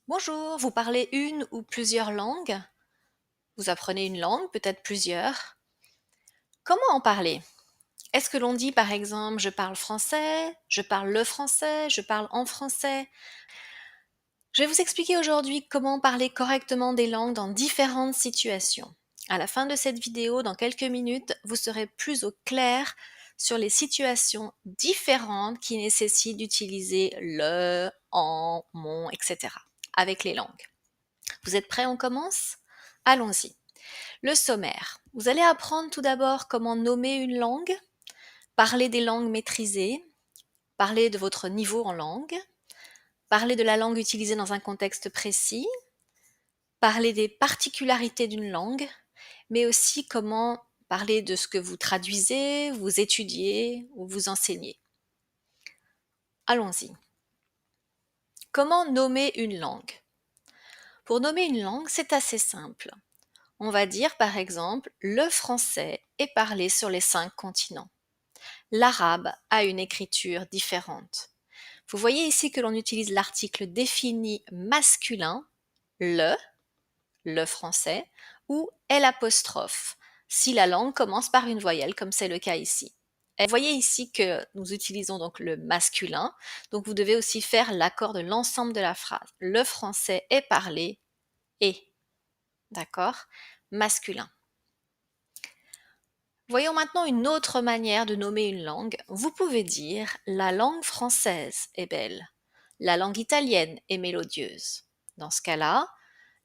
Bonjour, vous parlez une ou plusieurs langues? Vous apprenez une langue, peut-être plusieurs. Comment en parler? Est-ce que l'on dit par exemple je parle français, je parle le français, je parle en français? Je vais vous expliquer aujourd'hui comment parler correctement des langues dans différentes situations. À la fin de cette vidéo, dans quelques minutes, vous serez plus au clair sur les situations différentes qui nécessitent d'utiliser le, en, mon, etc. avec les langues. Vous êtes prêts, on commence? Allons-y. Le sommaire. Vous allez apprendre tout d'abord comment nommer une langue, parler des langues maîtrisées, parler de votre niveau en langue, parler de la langue utilisée dans un contexte précis, parler des particularités d'une langue, mais aussi comment parler de ce que vous traduisez, vous étudiez ou vous enseignez. Allons-y. Comment nommer une langue? Pour nommer une langue, c'est assez simple. On va dire par exemple, le français est parlé sur les 5 continents. L'arabe a une écriture différente. Vous voyez ici que l'on utilise l'article défini masculin, le français, ou L', si la langue commence par une voyelle, comme c'est le cas ici. Et vous voyez ici que nous utilisons donc le masculin, donc vous devez aussi faire l'accord de l'ensemble de la phrase. Le français est parlé et, d'accord? Masculin. Voyons maintenant une autre manière de nommer une langue. Vous pouvez dire la langue française est belle, la langue italienne est mélodieuse. Dans ce cas-là,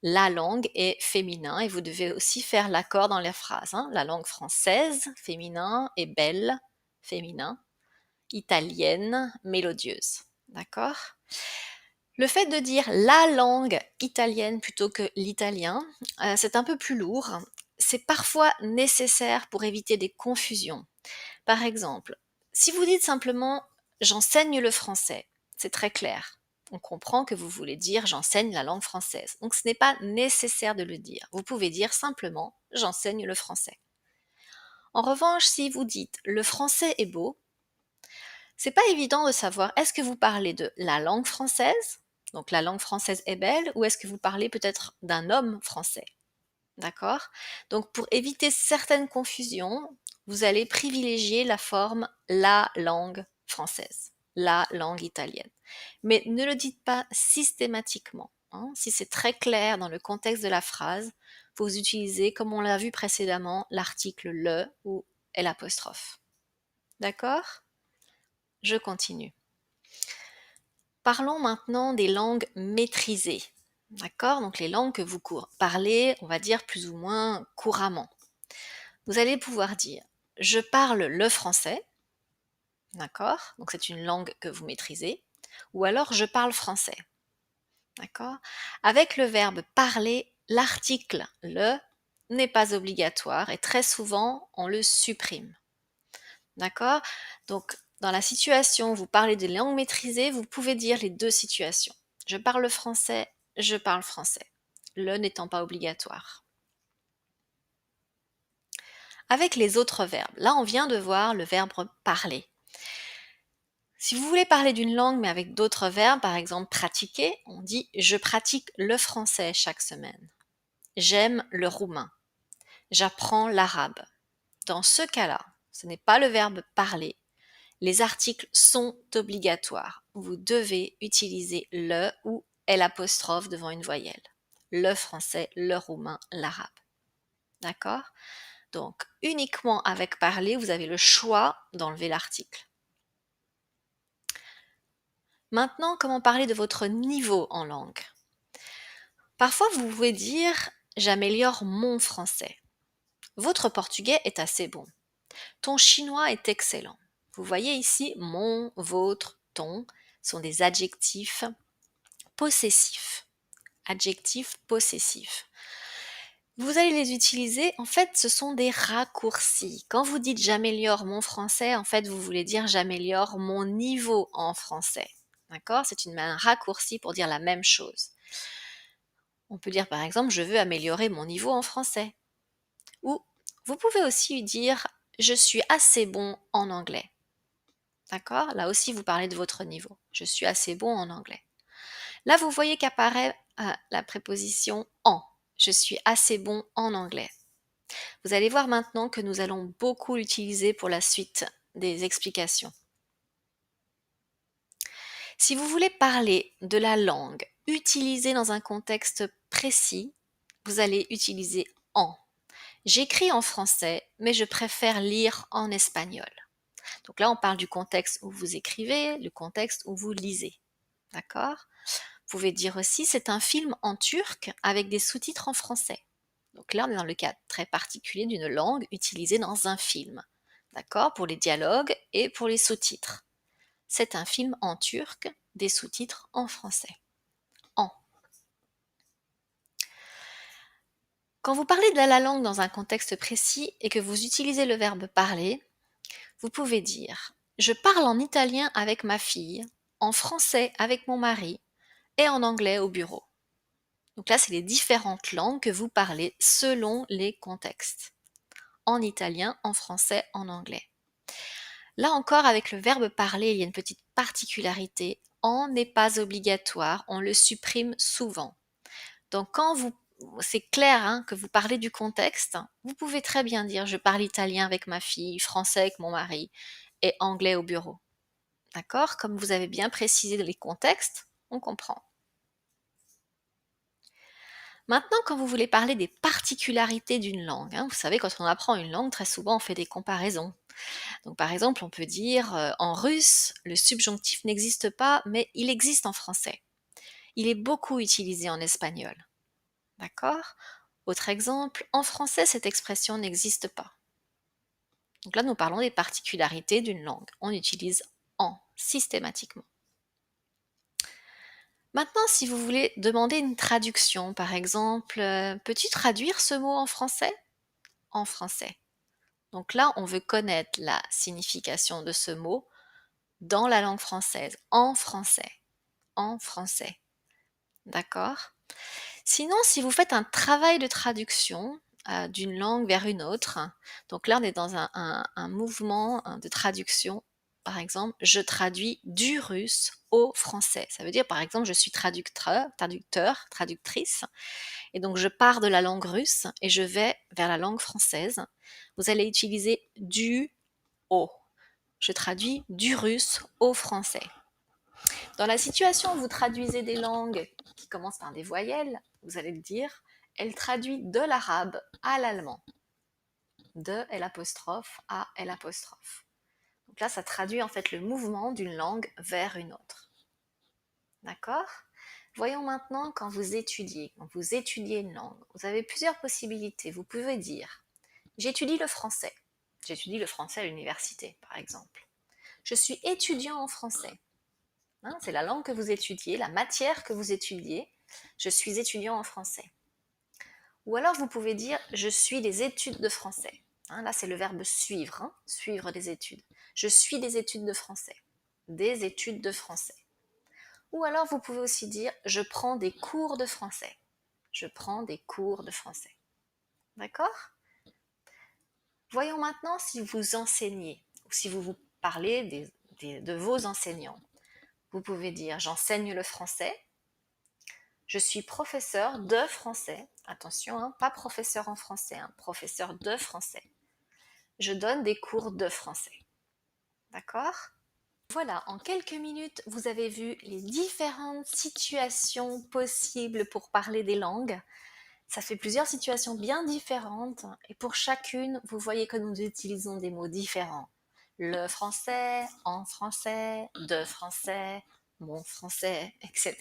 la langue est féminin et vous devez aussi faire l'accord dans les phrases. La langue française, féminin, est belle, féminin, italienne, mélodieuse. D'accord? Le fait de dire la langue italienne plutôt que l'italien, c'est un peu plus lourd. C'est parfois nécessaire pour éviter des confusions. Par exemple, si vous dites simplement j'enseigne le français, c'est très clair. On comprend que vous voulez dire j'enseigne la langue française. Donc ce n'est pas nécessaire de le dire. Vous pouvez dire simplement j'enseigne le français. En revanche, si vous dites le français est beau, c'est pas évident de savoir est-ce que vous parlez de la langue française, donc la langue française est belle, ou est-ce que vous parlez peut-être d'un homme français. D'accord? Donc pour éviter certaines confusions, vous allez privilégier la forme la langue française, la langue italienne. Mais ne le dites pas systématiquement. Si c'est très clair dans le contexte de la phrase, vous utilisez, comme on l'a vu précédemment, l'article le ou L'. D'accord? Je continue. Parlons maintenant des langues maîtrisées. D'accord? Donc les langues que vous parlez, on va dire plus ou moins couramment. Vous allez pouvoir dire je parle le français, d'accord? Donc c'est une langue que vous maîtrisez, ou alors je parle français, d'accord? Avec le verbe parler, l'article le n'est pas obligatoire et très souvent on le supprime, d'accord? Donc dans la situation où vous parlez des langues maîtrisées, vous pouvez dire les deux situations. Je parle français, je parle français, le n'étant pas obligatoire. Avec les autres verbes, là on vient de voir le verbe parler. Si vous voulez parler d'une langue mais avec d'autres verbes, par exemple pratiquer, on dit je pratique le français chaque semaine. J'aime le roumain. J'apprends l'arabe. Dans ce cas-là, ce n'est pas le verbe parler. Les articles sont obligatoires. Vous devez utiliser le ou L' devant une voyelle. Le français, le roumain, l'arabe. D'accord? Donc, uniquement avec parler, vous avez le choix d'enlever l'article. Maintenant, comment parler de votre niveau en langue? Parfois, vous pouvez dire j'améliore mon français. Votre portugais est assez bon. Ton chinois est excellent. Vous voyez ici mon, votre, ton sont des adjectifs possessifs. Adjectifs possessifs. Vous allez les utiliser, en fait, ce sont des raccourcis. Quand vous dites j'améliore mon français, en fait, vous voulez dire j'améliore mon niveau en français. D'accord? C'est un raccourci pour dire la même chose. On peut dire par exemple je veux améliorer mon niveau en français. Ou vous pouvez aussi dire je suis assez bon en anglais. D'accord? Là aussi vous parlez de votre niveau. Je suis assez bon en anglais. Là vous voyez qu'apparaît la préposition en. Je suis assez bon en anglais. Vous allez voir maintenant que nous allons beaucoup l'utiliser pour la suite des explications. Si vous voulez parler de la langue utilisée dans un contexte précis, vous allez utiliser en. J'écris en français, mais je préfère lire en espagnol. Donc là, on parle du contexte où vous écrivez, le contexte où vous lisez. D'accord? Vous pouvez dire aussi, c'est un film en turc avec des sous-titres en français. Donc là, on est dans le cas très particulier d'une langue utilisée dans un film. D'accord? Pour les dialogues et pour les sous-titres. C'est un film en turc, des sous-titres en français. En. Quand vous parlez de la langue dans un contexte précis et que vous utilisez le verbe parler, vous pouvez dire je parle en italien avec ma fille, en français avec mon mari et en anglais au bureau. Donc là, c'est les différentes langues que vous parlez selon les contextes. En italien, en français, en anglais. Là encore, avec le verbe parler, il y a une petite particularité. En n'est pas obligatoire, on le supprime souvent. Donc quand c'est clair que vous parlez du contexte, vous pouvez très bien dire je parle italien avec ma fille, français avec mon mari et anglais au bureau. D'accord? Comme vous avez bien précisé les contextes, on comprend. Maintenant, quand vous voulez parler des particularités d'une langue, vous savez, quand on apprend une langue, très souvent on fait des comparaisons. Donc par exemple, on peut dire en russe, le subjonctif n'existe pas, mais il existe en français. Il est beaucoup utilisé en espagnol. D'accord? Autre exemple, en français, cette expression n'existe pas. Donc là, nous parlons des particularités d'une langue. On utilise en systématiquement. Maintenant, si vous voulez demander une traduction, par exemple, peux-tu traduire ce mot en français? En français. Donc là, on veut connaître la signification de ce mot dans la langue française, en français. En français. D'accord? Sinon, si vous faites un travail de traduction d'une langue vers une autre, donc là on est dans un mouvement de traduction, par exemple, je traduis du russe au français. Ça veut dire, par exemple, je suis traductrice, et donc je pars de la langue russe et je vais vers la langue française. Vous allez utiliser du au. Je traduis du russe au français. Dans la situation où vous traduisez des langues qui commencent par des voyelles, vous allez le dire, elle traduit de l'arabe à l'allemand. De L' à L'. Donc là, ça traduit en fait le mouvement d'une langue vers une autre. D'accord? Voyons maintenant quand vous étudiez une langue, vous avez plusieurs possibilités. Vous pouvez dire, j'étudie le français. J'étudie le français à l'université, par exemple. Je suis étudiant en français. C'est la langue que vous étudiez, la matière que vous étudiez. Je suis étudiant en français. Ou alors vous pouvez dire je suis des études de français. Là c'est le verbe suivre, suivre des études. Je suis des études de français. Des études de français. Ou alors vous pouvez aussi dire je prends des cours de français. Je prends des cours de français. D'accord? Voyons maintenant si vous enseignez ou si vous parlez de vos enseignants. Vous pouvez dire j'enseigne le français. Je suis professeur de français. Attention, pas professeur en français, professeur de français. Je donne des cours de français. D'accord? Voilà, en quelques minutes, vous avez vu les différentes situations possibles pour parler des langues. Ça fait plusieurs situations bien différentes et pour chacune, vous voyez que nous utilisons des mots différents. Le français, en français, de français, mon français, etc.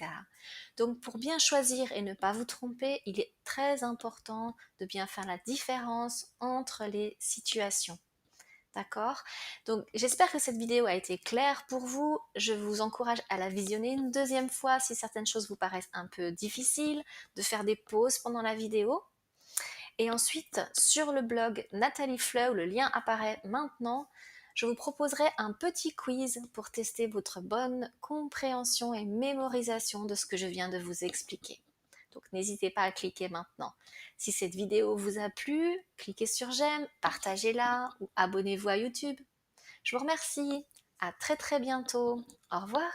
Donc pour bien choisir et ne pas vous tromper, il est très important de bien faire la différence entre les situations. D'accord? Donc j'espère que cette vidéo a été claire pour vous. Je vous encourage à la visionner une deuxième fois si certaines choses vous paraissent un peu difficiles, de faire des pauses pendant la vidéo. Et ensuite, sur le blog Nathalie Fleu, où le lien apparaît maintenant, je vous proposerai un petit quiz pour tester votre bonne compréhension et mémorisation de ce que je viens de vous expliquer. Donc n'hésitez pas à cliquer maintenant. Si cette vidéo vous a plu, cliquez sur j'aime, partagez-la ou abonnez-vous à YouTube. Je vous remercie. À très très bientôt. Au revoir.